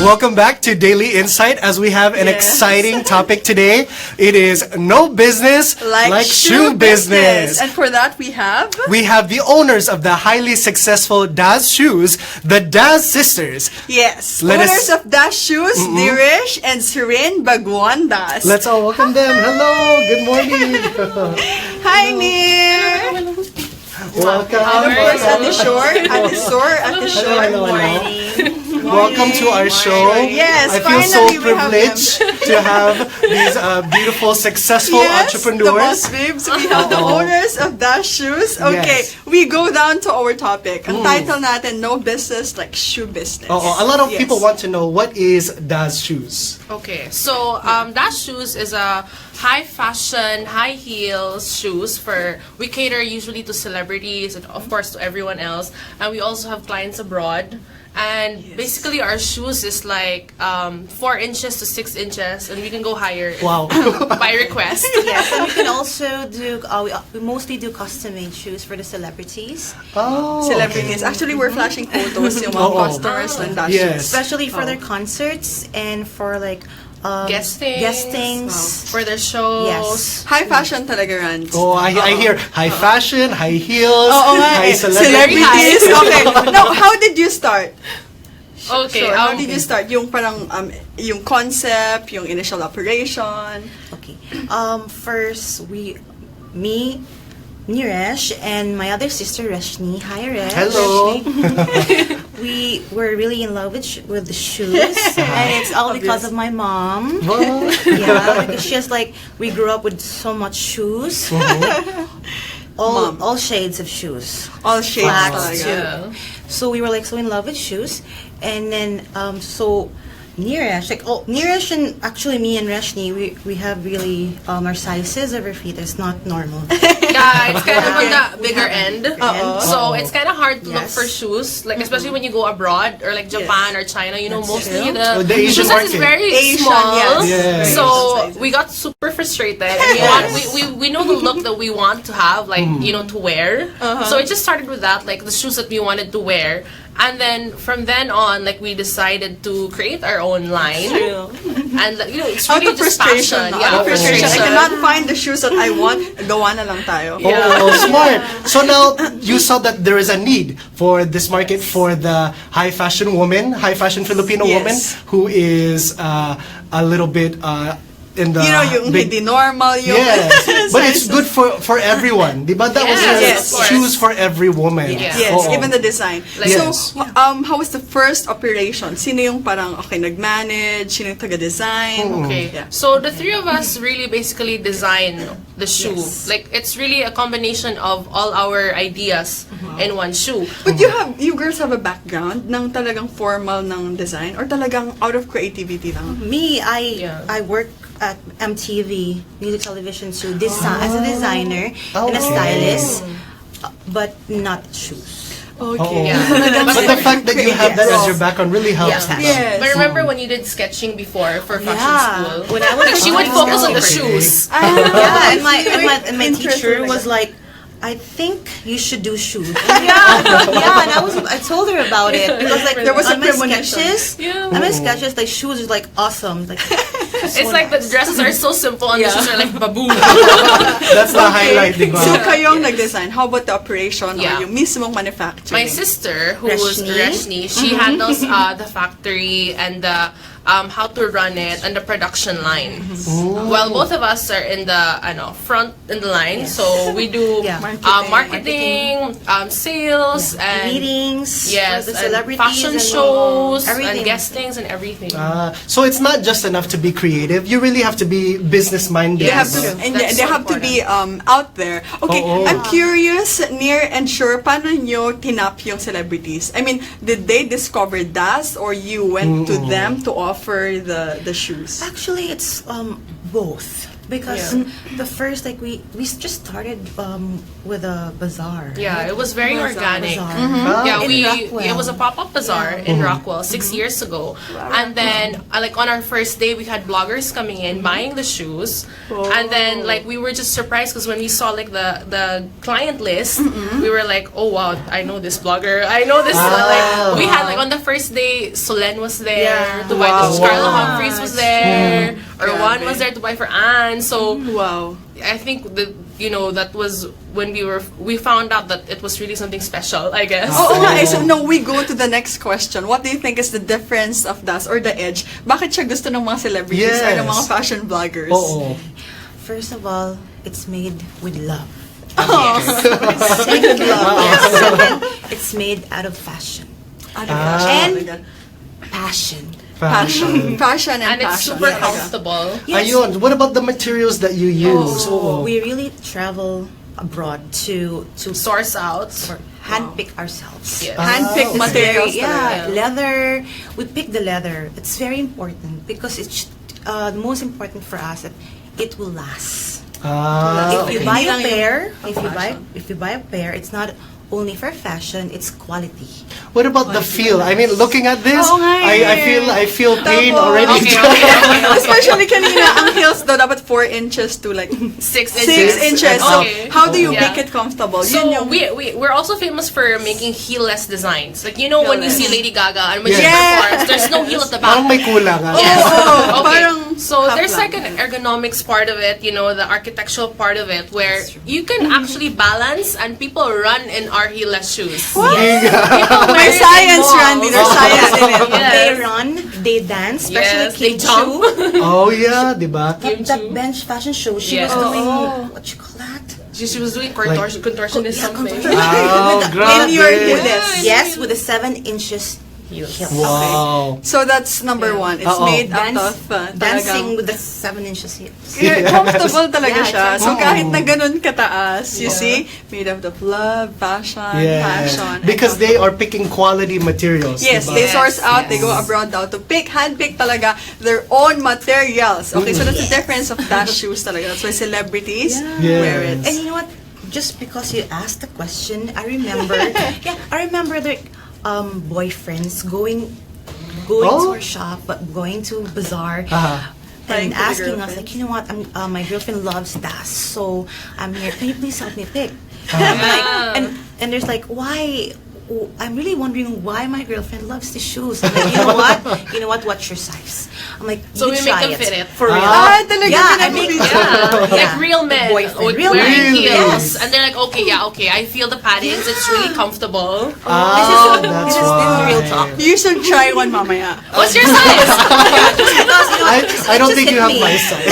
Welcome back to Daily Insight as we have an exciting topic today. It is no business like shoe business. And for that we have the owners of the highly successful Daz Shoes, the Daz sisters. Yes, owners of Daz Shoes, Neeresh and Sureen Bhagwandas. Let's all welcome them. Hello, good morning. Hi, Neer. Welcome. Of course, at the shore. Hello. Welcome to our show. Yes, I feel so finally we have privileged to have these beautiful, successful entrepreneurs. The boss babes. We have the owners of Daz Shoes. Okay, we go down to our topic. Ang title natin, No Business Like Shoe Business. A lot of people want to know, what is Daz Shoes? Okay, so Daz Shoes is a high fashion, high heels shoes we cater usually to celebrities and of course to everyone else, and we also have clients abroad. And basically our shoes is like 4 inches to 6 inches, and we can go higher by request. Yes, and we can also do, we mostly do custom-made shoes for the celebrities. Celebrities. Actually, we're flashing photos yung mga customers ng Daz Shoes. Especially for their concerts and for like guestings for their shows. Yes. High fashion talaga, Rand. I hear high fashion, high heels, high celebrities. Okay. Now, how did you start? Okay. How did you start? Yung parang yung concept, yung initial operation. Okay. First, me, Neeresh, and my other sister, Reshni. Hi, Resh. Hello. We were really in love with the shoes, and it's all because of my mom. Yeah, because she's like, we grew up with so much shoes. All shades of shoes. All shades. Flats too. So we were like so in love with shoes, and then so Neeresh, Neeresh and actually me and Reshni, we have really our sizes of our feet is not normal. Yeah, it's kind of on the bigger end. So it's kind of hard to look for shoes, like especially when you go abroad or like Japan or China. You know, mostly the Asian shoes market is very small. Yes. So we got super frustrated. And we know the look that we want to have, like you know, to wear. So it just started with that, like the shoes that we wanted to wear. And then from then on, like we decided to create our own line. And you know, it's really just passion. Out of frustration. I cannot find the shoes that I want. Gawa na lang tayo. Smart. So now you saw that there is a need for this market for the high fashion woman, high fashion Filipino woman who is a little bit in the yung hindi normal yung but it's good for everyone, diba? That was shoes for every woman. Even the design. So how was the first operation? Sino yung parang nag-manage, sino yung taga-design? So the three of us really basically design the shoe. Like it's really a combination of all our ideas in one shoe. But you girls have a background ng talagang formal ng design or talagang out of creativity lang? Me, I work at MTV, music television show, as a designer and a stylist, but not shoes. But the fact that you have that as your background really helps. But remember when you did sketching before for fashion school? When I was like she would focus on the shoes. And my teacher was like, I think you should do shoes. And I told her about it because like there was on my sketches, like shoes is like awesome. Like it's like the dresses are so simple and the shoes are like baboon. That's the highlight, diba? So kayong nag-design. How about the operation or yung mismong manufacturing? My sister, who was Reshni, she handles the factory and the how to run it and the production line. Well, both of us are in the front in the line, so we do marketing, sales, and meetings, yes, the and celebrities, fashion shows, everything. and guestings and everything. So it's not just enough to be creative; you really have to be business minded. They have to be out there. Okay, I'm curious, Neer and Sure, paano nyo tinap yung celebrities? I mean, did they discover Daz or you went to them to offer the shoes? Actually, it's both. Because the first, like, we just started with a bazaar. Yeah, right? it was very organic. Bazaar. Yeah, In Rockwell. it was a pop-up bazaar in Rockwell 6 years ago. And then like on our first day we had bloggers coming in buying the shoes. And then like we were just surprised because when we saw like the client list, we were like, "Oh wow, I know this blogger. I know this like we had like on the first day Solen was there to buy the Scarlett Humphreys was there. Or one was there to buy for Anne. So I think that was when we found out that it was really something special, I guess. So no, we go to the next question. What do you think is the difference of Das or the edge? Bakit siya gusto ng mga celebrities or ng mga fashion bloggers? First of all, it's made with love. Yes. Second, it's made out of fashion. And passion. Fashion and it's passion. super comfortable. Yes. Ayun, what about the materials that you use? We really travel abroad to Source out. handpick ourselves. Yes. Handpicked It's materials. leather. We pick the leather. It's very important because it's the most important for us that it will last. If you buy a pair, if you buy a pair, it's not only for fashion, it's quality. What about the feel? I mean, looking at this, I feel pain Tapos, already. Especially kanina, ang heels daw dapat 4 inches to like 6 6 inches. inches. So, Okay. how do you Yeah. make it comfortable? So Yun yung- we're also famous for making heel-less designs. Like when you see Lady Gaga and when she Yes. performs, there's no heel at the back. Parang may kulang. Yes. Oo, Okay. parang So half there's lang. like an ergonomics part of it, the architectural part of it, where you can actually balance and people run in our heel-less shoes. People wear May it in science, malls. Randy. There's science in it. Yes. They run, they dance, especially Yes, they Kim jump. Chu. Oh yeah, diba? That bench fashion show, she Yes. was doing what you call that? She was doing contortionist something. Oh, In your grabe. heels. Yes, with the 7 inches heels. Wow. So that's number one. It's made out of Dancing talagang with the 7 inches heels. comfortable talaga Yeah, siya. it's So kahit na ganun kataas, you see, made out of love, fashion, passion. Because they are picking quality materials. Yes, diba? they source out, they go abroad now to pick, handpick talaga their own materials. Okay, so that's the difference of Dash shoes talaga. That's why celebrities wear it. And you know what? Just because you asked the question, I remember. I remember the boyfriends going to our shop, but going to bazaar. Buying And for the asking us girlfriend. like, you know what? My girlfriend loves Das, so I'm here. Can you please help me pick? I'm like, and there's like, why? I'm really wondering why my girlfriend loves the shoes. I'm like, you know what? What's your size? I'm like, So you we make try them fit it. for real. Talaga Yeah, I make Like real men Boyfriend. wearing Really? heels, Yes. and they're like, okay, I feel the paddings. It's really comfortable. That's this is why. real talk. You should try one mamaya. What's your size? I don't think you have my size.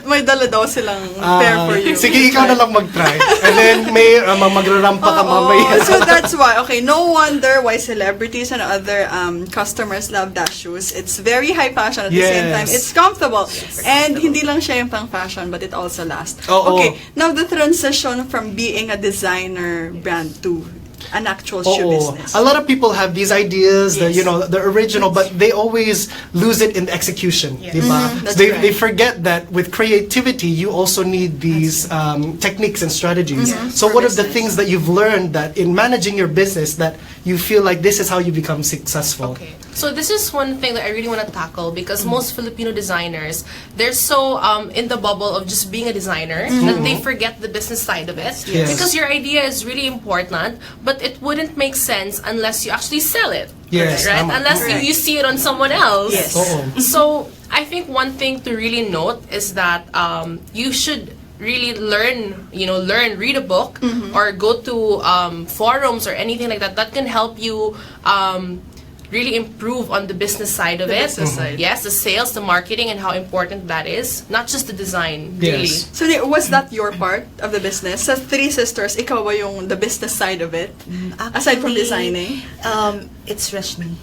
May dala daw silang pair for you. Sige, ikaw na lang mag-try. And then may magrarampa ka mamaya. So that's why, okay, no wonder why celebrities and other customers love Dash shoes. It's very high fashion at the same time. It's comfortable. And hindi lang siya yung pang fashion, but it also lasts. Okay, now the transition from being a designer brand to an actual shoe business. A lot of people have these ideas, the original, but they always lose it in the execution. Diba? That's They right. forget that with creativity, you also need these techniques and strategies. So For what are the business. things that you've learned that in managing your business that you feel like this is how you become successful? Okay. So this is one thing that I really want to tackle because most Filipino designers, they're so in the bubble of just being a designer that they forget the business side of it. Yes. Because your idea is really important, but it wouldn't make sense unless you actually sell it. Yes, Right? tama. Unless you see it on someone else. Yes. So I think one thing to really note is that you should really read a book or go to forums or anything like that can help you really improve on the business side of it. business side. Yes, the sales, the marketing, and how important that is. Not just the design, really. Yes. So was that your part of the business? Sa Three Sisters, ikaw ba yung the business side of it? Aside from designing? It's Rashmi.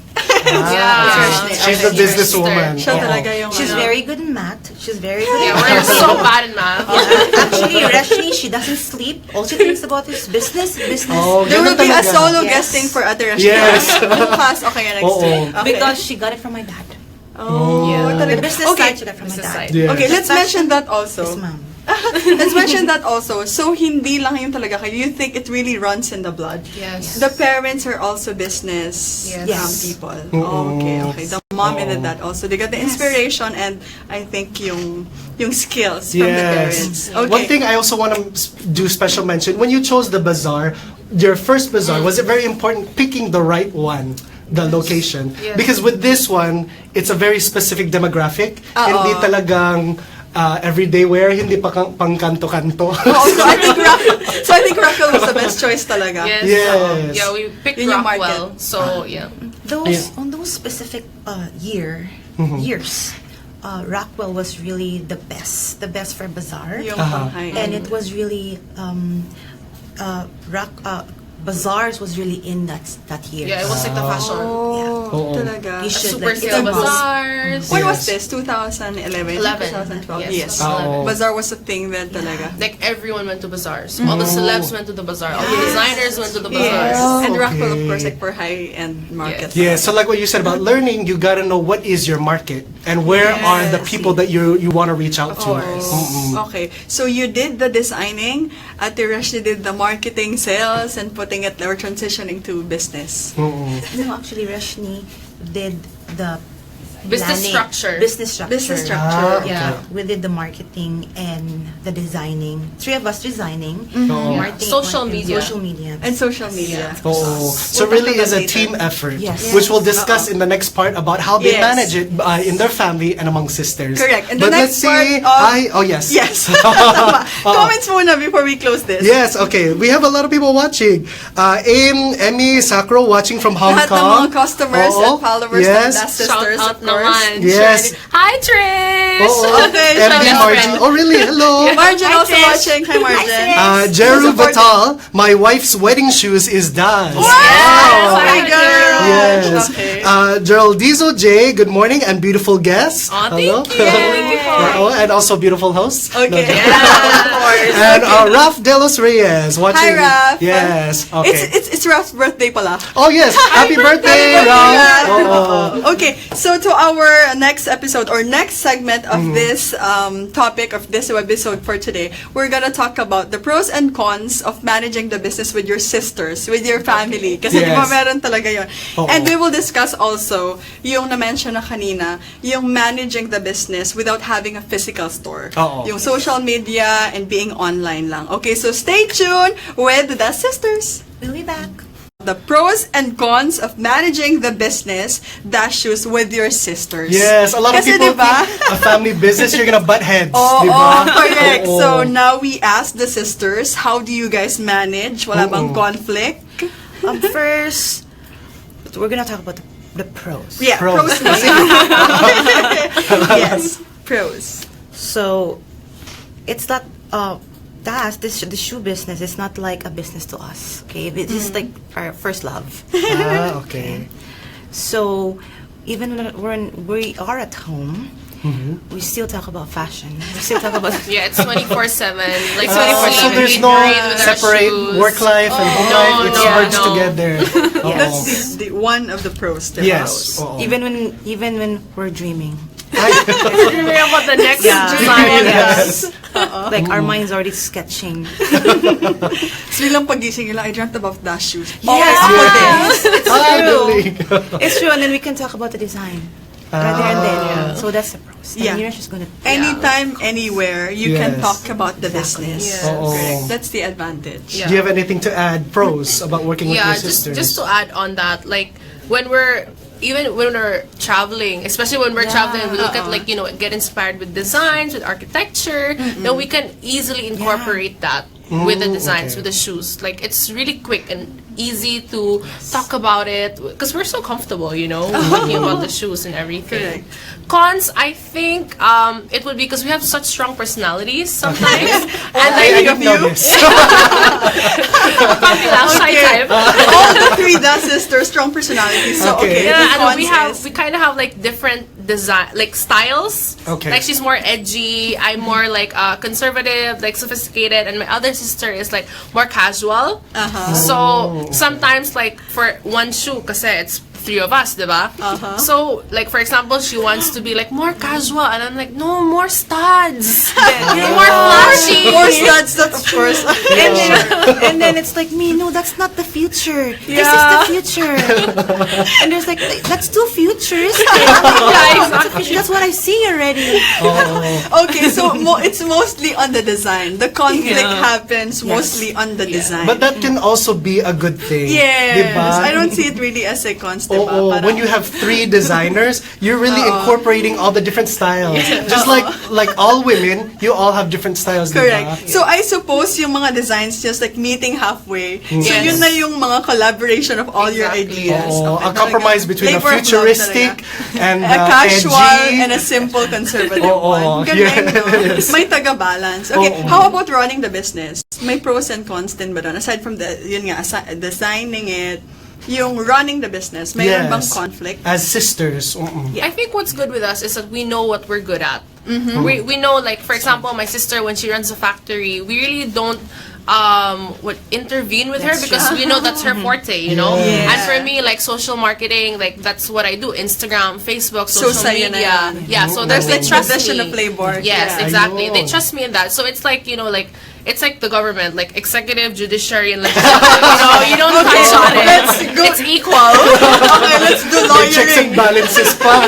She's the businesswoman. Siya talaga yung She's very good in math. She's very good Yeah, in we're so bad in math. Actually, Rashmi, she doesn't sleep. All she thinks about is business. Oh, There will ganun be a talaga. solo Yes. guesting for Ate Rashmi. Yes. Bukas, okay, next Oo. week. Okay. Because she got it from my dad. Oh, Yeah. talaga. The business Okay. side to that from my Business dad. side. Yes. Okay, let's mention that also. Yes, ma'am. Let's mention that also. So, hindi lang yung talaga kayo. You think it really runs in the blood? Yes. The parents are also business Yes. people. Okay. The mom and the dad also. They got the inspiration and I think yung skills from the parents. Okay. One thing I also want to do special mention, when you chose the bazaar, your first bazaar, was it very important picking the right one? The location. Yes. Because with this one, it's a very specific demographic. Hindi talagang everyday wear, hindi pa pang kanto-kanto. So I think Rockwell was the best choice talaga. Yes. Yes. Yeah, we picked Yun yung market. Rockwell. So, yeah. On those specific years, Rockwell was really the best for bazaar, Yung pang-high. and it was really bazaars was really in that year. Yeah, it was like the fashion. Talaga. You should Super like, sale it's a must. bazaars. When was Yes. this? 2011? 2012? Yes. Yes. Oh. Bazaar was a thing then talaga. Like everyone went to bazaars. All the celebs went to the bazaar. All the designers went to the bazaars. Yes. And Okay. Rockwell, of course, like for high-end market. Yeah, so like what you said about learning, you gotta know what is your market and where are the people that you want to reach out to. Okay, so you did the designing, Ate Rashni did the marketing, sales, and putting it or transitioning to business. No, actually, Rashni did the Business planning, structure. Business structure. Business structure. Yeah, we did the marketing and the designing. Three of us designing. Marketing, Social media. Social media. And social media. So We'll really talk is about a later. team effort, Yes. which we'll discuss in the next part about how they Yes. manage it in their family and among sisters. Correct. And the But next let's see. part of- Yes. Yes. Comments muna before we close this. Yes, okay. We have a lot of people watching. Emmy Sakro watching from Hong Lahat ng Kong. mga customers and followers yes. ng Das Sisters, Shout out of course. naman. Yes. Hi, Trish! Okay, MD shout out. Margie. Oh, really? Hello. Margin Hi, also Trish. watching. Hi, Margin. Jeru Support Batal, my wife's wedding shoes is done. Wow! Hi, My girl. Yes. Okay. Geraldizo J, good morning and beautiful guests. Aw, Hello. thank you. And also beautiful hosts. Okay. No, Of course. And Raf Delos Reyes watching. Hi, Raf. Yes. Okay. It's Raf's birthday pala. Oh yes. Happy birthday, Raf. Raf. Oo. Okay, so to our next episode or next segment of this topic of this episode for today, we're gonna talk about the pros and cons of managing the business with your sisters, with your family. Kasi di ba Yes. meron talaga yun. Oo. And we will discuss also yung na-mention na kanina, yung managing the business without having a physical store. Oo. Yung social media and being online lang. Okay, so stay tuned with the sisters. We'll be back. The pros and cons of managing the business dash shoes with your sisters. Yes, a lot of Kasi people diba? think a family business, you're gonna butt heads. Oh, diba? correct. Oo. So now we ask the sisters, how do you guys manage? Wala bang conflict? First, we're gonna talk about the pros. Yeah, Pros. pros. Yes, pros. So, it's not the shoe business is not like a business to us. Okay, this is like our first love. Okay. So, even when we are at home, we still talk about fashion. We still talk about Yeah, it's 24/7. Like So there's no separate work life and home life. It's no, merged no. together. That's the one of the pros. The Yes. pros. Oo. even when we're dreaming. Dreaming about the next design. Yes. Like our minds already sketching. So lang pagising nila, I dreamt about dash shoes. Yes. Really? It's true, and then we can talk about the design. Right there and then. So that's the pros. Yeah. And Neeresh is gonna. Anytime, anywhere, you can Yes. talk about the business. Yes. Oo. Correct. That's the advantage. Yeah. Do you have anything to add, pros, about working with Yeah, your sisters? just to add on that, like when we're traveling, especially when we're traveling, we look at like get inspired with designs, with architecture. Then we can easily incorporate that with the designs, okay. with the shoes. Like it's really quick and easy to talk about it because we're so comfortable, talking about the shoes and everything. Cons, I think it would be because we have such strong personalities sometimes, and I then don't know this. shy type. All the three Da sisters, strong personalities. So, Okay. okay. Yeah, the and cons we is- kind of have like different design, like styles. Okay. Like she's more edgy, I'm more like conservative, like sophisticated, and my other sister is like more casual. So sometimes like for one shoe, kasi it's three of us, diba? So, like, for example, she wants to be, like, more casual, and I'm like, no, more studs. More flashy. More studs, that's of course. And then it's like me, no, that's not the future. This is the future. And there's like, that's two futures. Exactly. That's what I see already. Okay, so it's mostly on the design. The conflict happens mostly on the design. But that can also be a good thing. Yes, diba? I don't see it really as a cons, diba? Parang- When you have 3 designers, you're really incorporating all the different styles. Just like all women, you all have different styles. Correct. Diba? So I suppose yung mga designs just like meeting halfway. So Yes. yun na yung mga collaboration of all your Exactly. ideas. A compromise between a Labor of love futuristic and a casual edgy. and a simple conservative Oo, one. Galing, no? yes. May taga-balance. Okay, how about running the business? May pros and cons din ba doon? Aside from yun nga, designing it, yung running the business, mayroon bang conflict? As sisters. I think what's good with us is that we know what we're good at. We know, like, for example, my sister, when she runs a factory, we really don't intervene with her because we know that's her forte, you know? Yeah. And for me, like, social marketing, like, that's what I do. Instagram, Facebook, social sa'yo na media. yan. Yeah, so There's they like trust tradition me. of labor. Yes, Yeah. exactly. They Ayun. trust me in that. So it's like, you know, like, it's like the government, like executive, judiciary, and legislative. You don't touch on it. let's go. It's equal. Okay, let's do May checks and lawyering. balances pa.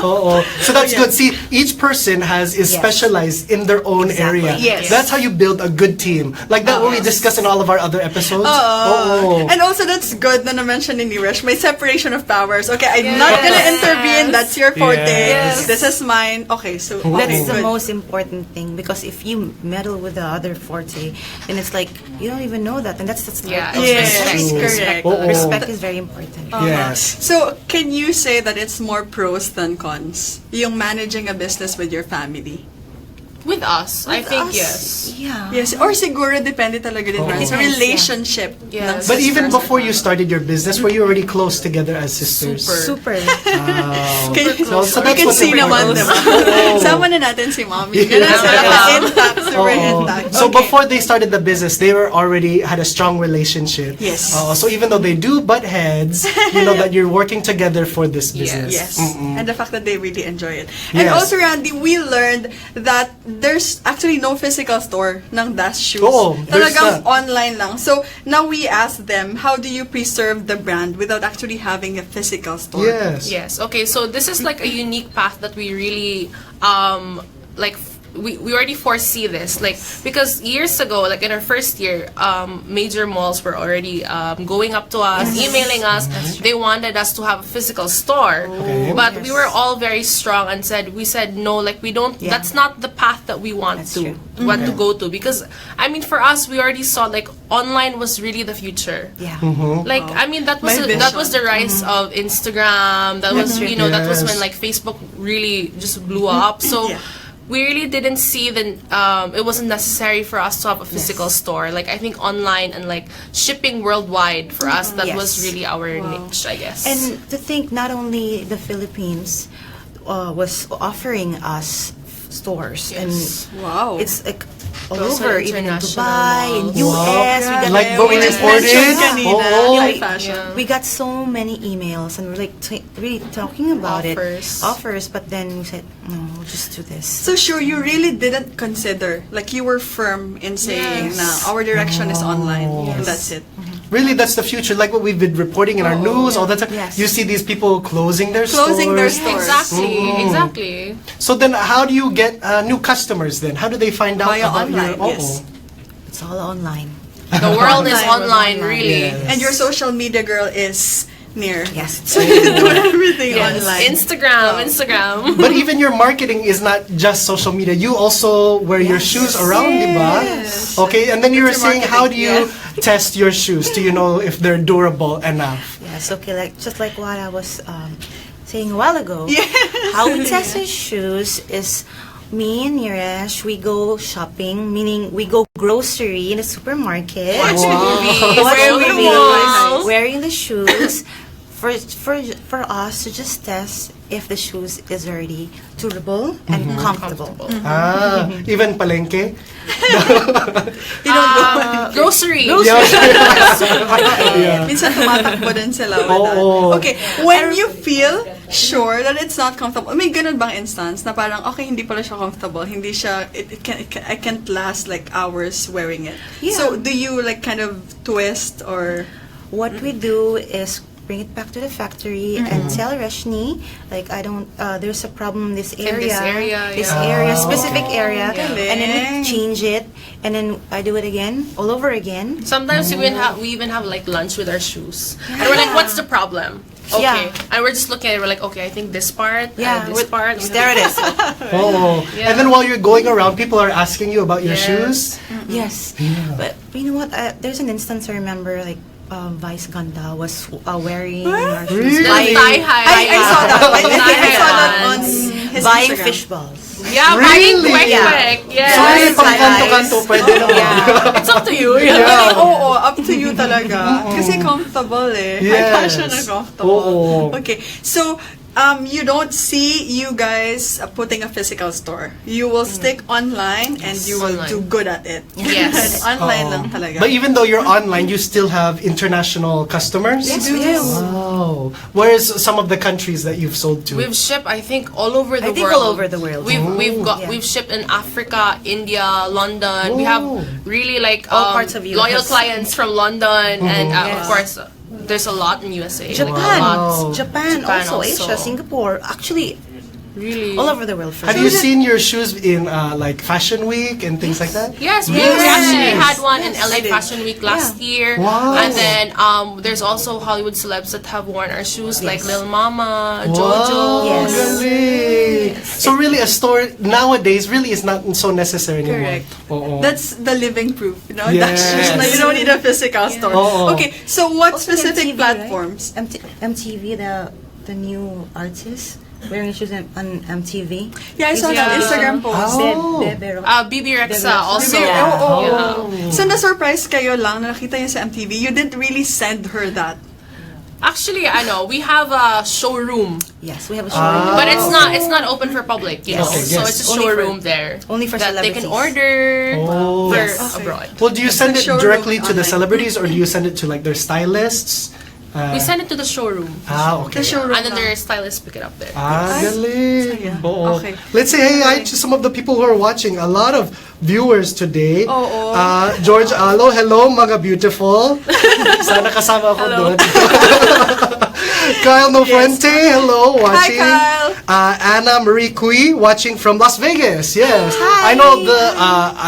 Oo. So that's good. See, each person is specialized in their own area. Yes. That's how you build a good team. Like that what we discussed in all of our other episodes. And also that's good na na-mention ni Neeresh, may separation of powers. Okay, I'm not gonna intervene, that's your forte. Yes. This is mine. Okay, so okay, That's the good. most important thing, because if you meddle with the other forte, then it's like you don't even know that, and that's Yeah, Yes, it's correct. Respect is very important. Yes. So, can you say that it's more pros than cons? Yung managing a business with your family? With us, I think Us, yes. Yeah. Yes, or siguro depende talaga din sa relationship. Yes. But even sisters. before you started your business, were you already close together as sisters? Super. So we that's can what's see naman, important. diba? Sama na natin si mommy. Ganun sila ka-intact, super intact. So Okay. before they started the business, they were already had a strong relationship. Yes. So even though they do butt heads, you know that you're working together for this business. Yes. And the fact that they really enjoy it. And Yes. also, Randy, we learned that there's actually no physical store ng Dash Shoes. Oo, there's Talagang not. online lang. So, now we ask them, how do you preserve the brand without actually having a physical store? Yes. Yes. Okay. So this is like a unique path that we really like. We already foresee this, like, because years ago, like in our first year, major malls were already going up to us, emailing us. They wanted us to have a physical store, but we were all very strong and we said no, like we don't. Yeah. That's not the path that we want to go to, because I mean, for us, we already saw like online was really the future. Yeah. Like I mean, that was My that was the rise of Instagram. That was that was Yes. when like Facebook really just blew up. So Yeah. we really didn't see it wasn't necessary for us to have a physical store. Like I think online and like shipping worldwide for us, that was Yes. really our niche, I guess. And to think, not only the Philippines was offering us stores, Yes. and Wow. it's like all Those over, are even in international Dubai, in malls. US. We got Like what we just reported. mentioned kanina, Oo. high fashion. We got so many emails, and we're like really talking about offers, but then we said no, we'll just do this. So sure, you really didn't consider, like you were firm in saying Yes. na our direction is online, and that's it. Really, that's the future. Like what we've been reporting in our news all the time. Yes. You see these people closing their Closing their stores. stores. Exactly. So then, how do you get new customers? Then how do they find out Via about online, your? yes. It's all online. The world is Online. online, really. Yes. And your social media girl is near. Yes. So you do everything Yes. online. Instagram. But even your marketing is not just social media. You also wear your shoes around, diba? Okay, and then you were That's your saying, how do marketing, you test your shoes? Do you know if they're durable enough? Yes. Okay. Like just like what I was saying a while ago. How we test our shoes is, me and Neeresh, we go shopping, meaning we go grocery in a supermarket. Watch Wow. movies, Watch go to the movies, malls. wearing the shoes, for us to just test if the shoes is already durable and comfortable. Even palengke? Grocery. Minsan tumatakbo din sila with that. Okay, when you feel sure that it's not comfortable, may ganun bang instance na parang, okay, hindi pala siya comfortable, hindi siya, I can't last like hours wearing it. Yeah. So, do you like kind of twist or... What we do is bring it back to the factory and tell Rashni, like, I don't, there's a problem in this area, specific area, and then we change it, and then I do it again, all over again. Sometimes we even have like lunch with our shoes, and we're like, "What's the problem?" Okay, and we're just looking at it. We're like, "Okay, I think this part, and this part." There it is. And then while you're going around, people are asking you about your shoes. Yes, but you know what? There's an instance I remember, like. Vice Ganda was wearing our shoes. Really? I saw that. I saw that on his Buying Instagram. fish balls. Yeah, Really? buying So, quick. pang Yes. kanto-kanto, pwede naman. It's up to you. Oo, up to you talaga. Kasi comfortable eh. High fashion na comfortable. Okay, so you don't see you guys putting a physical store. You will stick online and you will do good at it. Yes. Online lang talaga. But even though you're online, you still have international customers? Yes, we do. Wow. Where's some of the countries that you've sold to? We've shipped, I think, all over the I think world. all over the world. We've shipped in Africa, India, London. We have really like All parts of loyal US. clients from London, and of course, there's a lot in USA. Japan, Lots. Japan, also Asia, Singapore, actually Really. all over the world. Have you seen your shoes in like Fashion Week and things like that? Yes, we actually had one in LA Fashion Week last year. Wow. And then there's also Hollywood celebs that have worn our shoes, like Lil Mama, JoJo. Yes. Really? So really a store nowadays really is not so necessary anymore. Correct. That's the living proof, you know. Yes. That's just like, you don't need a physical store. Okay, so what Also specific MTV, platforms? right? MTV, the new artist wearing shoes on MTV. Yeah, I saw that Instagram post. BB Rexa also. So na-surprise kayo lang na nakita niya sa MTV. You didn't really send her that. Actually, I know we have a showroom, Yes, we have a showroom. but it's not open for public, you know. Okay, So yes. it's a showroom there only for that they can celebrities. order for Yes. abroad. Well, do you send it showroom directly to the online. celebrities or do you send it to like their stylists? We send it to the showroom, Okay. The showroom and then lang. their stylists pick it up there. Galing. Saya. Oo. Okay. Let's say hey hi to some of the people who are watching. A lot of viewers today. Oo. George Alo, hello mga beautiful. Sana kasama ako doon. Kyle Nofuente, hello, watching. Kyle. Anna Marie Cui, watching from Las Vegas. Yes. I know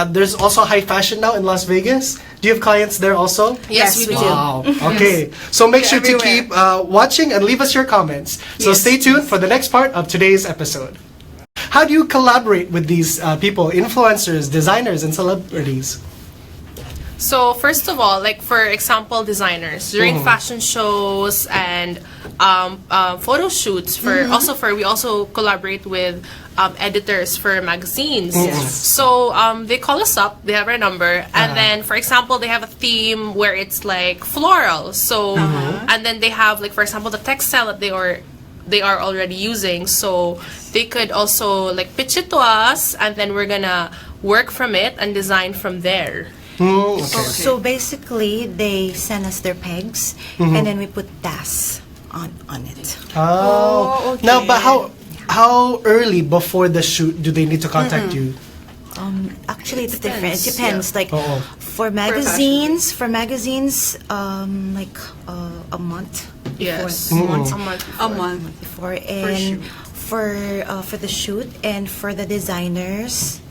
there's also high fashion now in Las Vegas. Do you have clients there also? Yes, we do. Wow. Okay. So make sure to keep watching and leave us your comments. So stay tuned for the next part of today's episode. How do you collaborate with these people, influencers, designers, and celebrities? So first of all, like for example, designers during fashion shows and photo shoots we also collaborate with editors for magazines. So they call us up, they have our number, and then for example they have a theme where it's like floral. So and then they have like for example the textile that they are already using. So they could also like pitch it to us, and then we're gonna work from it and design from there. So basically, they send us their pegs, and then we put das on it. Oh, okay. Now, but how early before the shoot do they need to contact you? Actually, it's different. It depends. Like Oo. for magazines, like a month. Yes, Before, A month. before, and for the shoot and for the designers,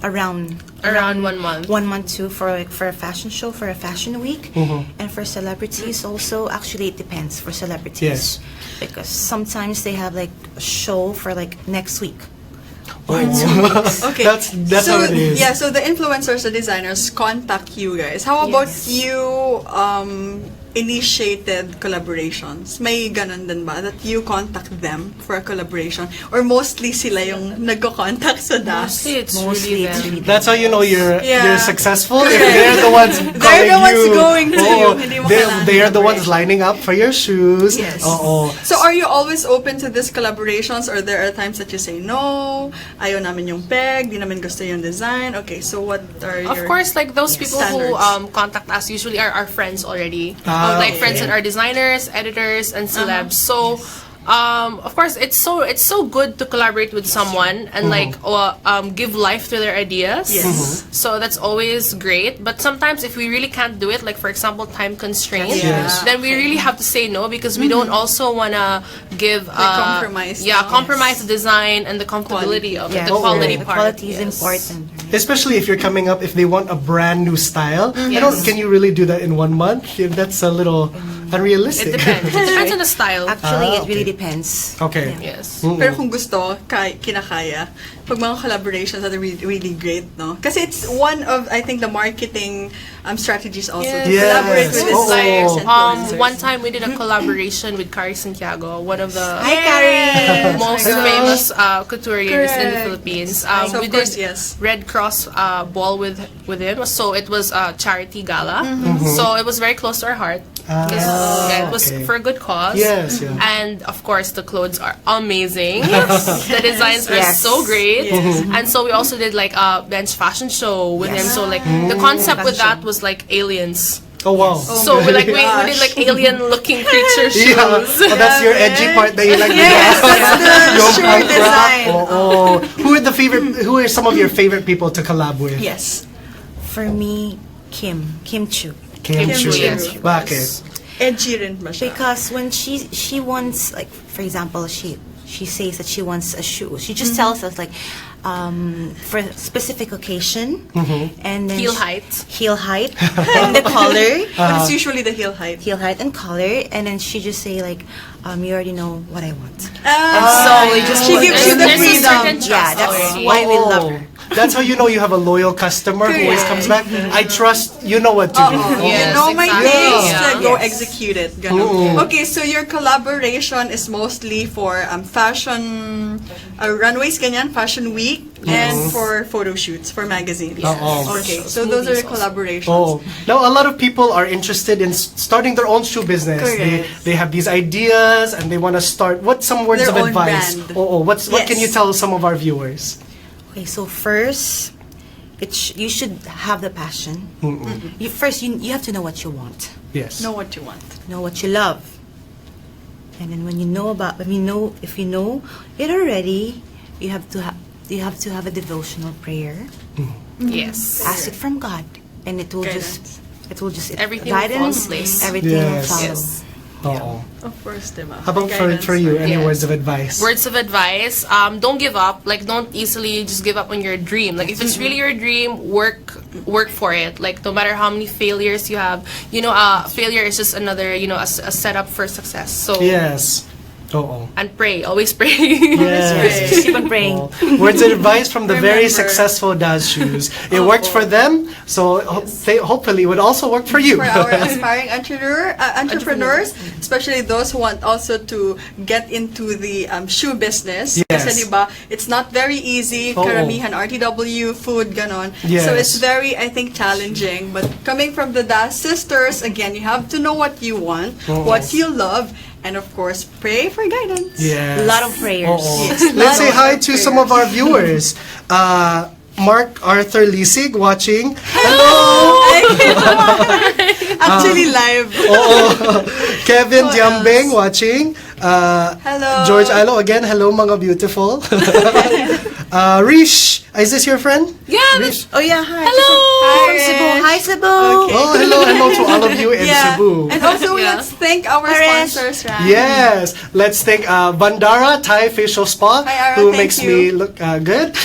around 1 month. 1 month too for a fashion show, for a fashion week, and for celebrities also. Actually, it depends for celebrities. Yes. Because sometimes they have like a show for like next week. Okay. That's so, how it is. Yeah, so the influencers, the designers contact you guys. How about you initiated collaborations? May ganun din ba? That you contact them for a collaboration? Or mostly sila yung nagko-contact sa DAS? Mostly it's really them. That's how you know you're successful. If Correct. they're the ones They're the ones you. going to you. Hindi mo kailangan They're the ones collaborate. lining up for your shoes. Yes. Oo. So are you always open to these collaborations, or there are times that you say, no, ayaw namin yung peg, di namin gusto yung design? Okay, so what are your... Of course, like those people who standards? contact us usually are our friends already. okay. Like friends that are designers, editors, and celebs. So, of course, it's so good to collaborate with someone and give life to their ideas. Yes. So that's always great. But sometimes if we really can't do it, like for example, time constraints, Yes. then we really have to say no because we don't also wanna give compromise, no? compromise the design and the comfortability of it, the quality the part. quality is Yes. important. Especially if you're coming up, if they want a brand new style. Can you really do that in 1 month? That's a little unrealistic. It depends. It depends on the style. Actually, it really okay. depends. Okay. Yes. Pero kung gusto, kinakaya. Pag mga collaborations that are really, really great, no? Kasi it's one of, I think, the marketing strategies also. To Yes. collaborate with Oo. designers and influencers. One time we did a collaboration with Carrie Santiago, one of the Hi, Carrie! most famous couturiers in the Philippines. So We of course, did yes. Red Cross ball with him, so it was a charity gala. So it was very close to our heart. It was okay. for a good cause. Yes, yeah. And of course, the clothes are amazing. The designs are Yes. so great. Yes. And so we also did like a bench fashion show with him. So like the concept with that was like aliens. Oh, wow. So we we did like alien-looking creature shoes. Yeah. Oh, that's your edgy part that you like. Yes, that's the Yung shoe punk rock. design. Oh. Who are some of your favorite people to collab with? Yes. For me, Kim Chu. Kim Chu. Yes. Bakit? Edgy rin ba siya? Because when she wants, like, for example, she says that she wants a shoe. She just tells us like for a specific occasion, and then Heel height. and the color, But it's usually the heel height. and color, and then she just say like, you already know what I want. So she gives you the There's a freedom. certain trust Yeah, that's already. why we love her. That's how you know you have a loyal customer who always comes back. I trust you know what to do. Yes, You know my exactly. taste, Yeah. go Yes. execute it. Ganun. Okay, so your collaboration is mostly for fashion runways, ganyan, fashion week, and for photo shoots, for magazines. Okay, so those are the collaborations. Oh, now a lot of people are interested in starting their own shoe business. Correct. They have these ideas and they want to start. What's some words Their of own advice? brand. What Yes. can you tell some of our viewers? Okay, so first, you should have the passion. You have to know what you want, Yes. Know what you want. know what you love, and then if you know it already, you have to have a devotional prayer. Yes. Ask it from God, and it will Guidance. just Everything will fall into place. Everything will Yes. follow. Yes. Oo. Of course, diba? How about Guidance. for you? Any Yeah. words of advice? Words of advice, don't give up. Like, don't easily just give up on your dream. Like, if it's really your dream, work for it. Like, no matter how many failures you have, failure is just another, a setup for success. So, Yes. Oo. and pray. Always pray. Yes. Just keep on praying. Words of advice from the very Remember. successful Daz Shoes. It worked for them, so they hopefully would also work for you. For our aspiring entrepreneurs, especially those who want also to get into the shoe business. Yes. Kasi diba, it's not very easy. Oo. Karamihan, RTW, food, ganon. Yes. So it's very, I think, challenging. But coming from the Das sisters, again, you have to know what you want, what you love, and of course, pray for guidance. Yes. A lot of prayers. Oo. Yes. Let's say hi Lot of to some of our viewers. Mark Arthur Lisig watching. Hello! Actually, live. Kevin Who Diambeng watching. Hello. George Alo again. Hello, mga beautiful. Rish, is this your friend? Yeah. Rish. Oh yeah, hi. Hello. From Cebu. Hi Cebu. Okay. Oh, hello to all of you in Yeah. Cebu. And also, Yeah. let's thank our Pares. sponsors, right? Yes, let's thank Bandara Thai Facial Spa, Hi, Ara, who thank makes you. me look good.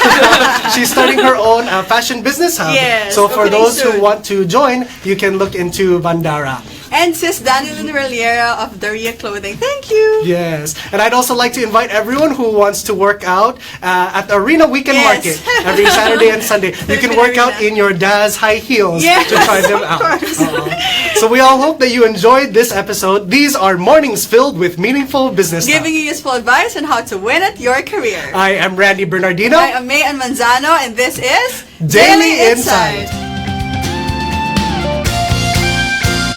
She's starting her own fashion business hub. Yes, So for opening those who soon. want to join, you can look into Bandara. And Sis Danilyn Reliera of Daria Clothing. Thank you. Yes. And I'd also like to invite everyone who wants to work out at the Arena Weekend Market every Saturday and Sunday. You can work out in your Daz high heels to try them out. So we all hope that you enjoyed this episode. These are mornings filled with meaningful business talk. Giving you useful advice on how to win at your career. I am Randy Bernardino. I am Mayan Manzano, and this is Daily Insight.